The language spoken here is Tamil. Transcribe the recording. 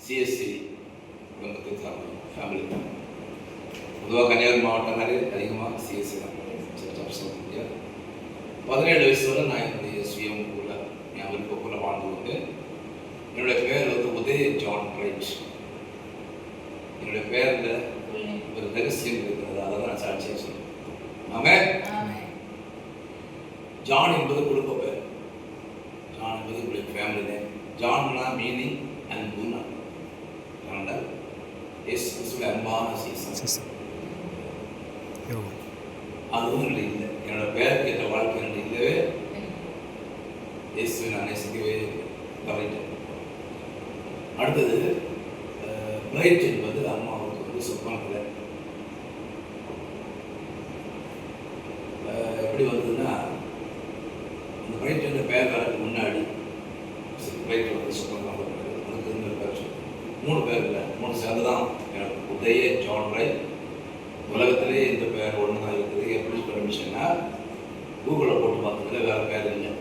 சிஎஸ்சி குடும்பத்தை சார்ந்த ஃபேமிலி. பொதுவாக கன்னியாகுமரி மாவட்டங்களே அதிகமாக சிஎஸ்சி தான். Search of south India. 17 வயசு வரை நான் என்னுடைய சுயம் ஊரில் என் விருப்பக்குள்ள வாழ்ந்து கொண்டு என்னுடைய பேர் வந்து உதய ஜான் ரைட். என்னுடைய பேரில் ஒரு ரகசியம் இருக்கிறது, அதை தான் நான் சாட்சியாக சொல்லுவேன். ஆமென். ஜான் என்பது குடும்ப பேர். ஜான் என்பது உங்களுடைய ஃபேமிலி நேம். ஜான்னா மீனிங் அன்புனா அன்பான சீசன். அதுவும் இல்லை, என்னோட பேருக்கு என்ற வாழ்க்கை இல்லவே இயேசுவை நான் நேசிக்கவே தவறிட்டேன். அடுத்தது பிரைட் என்பது அம்மாவுக்கு வந்து சொப்பனத்தில் எப்படி வந்ததுன்னா, அந்த பிரைட் என்ற பெயர் வரக்கு முன்னாடி பிரைட் வந்து சொப்பனம் அதுக்கு இன்னொரு பேர் 3 பேர் இல்லை, 3 சேர்ந்து தான் எனக்கு உதய ஜான் ரைட். உலகத்திலே இந்த பேர் ஒன்று தான் இருக்குது. எப்படி பர்மிஷன்னா கூகுளில் போட்டு பார்த்ததுல வேறு பேர் இல்லை.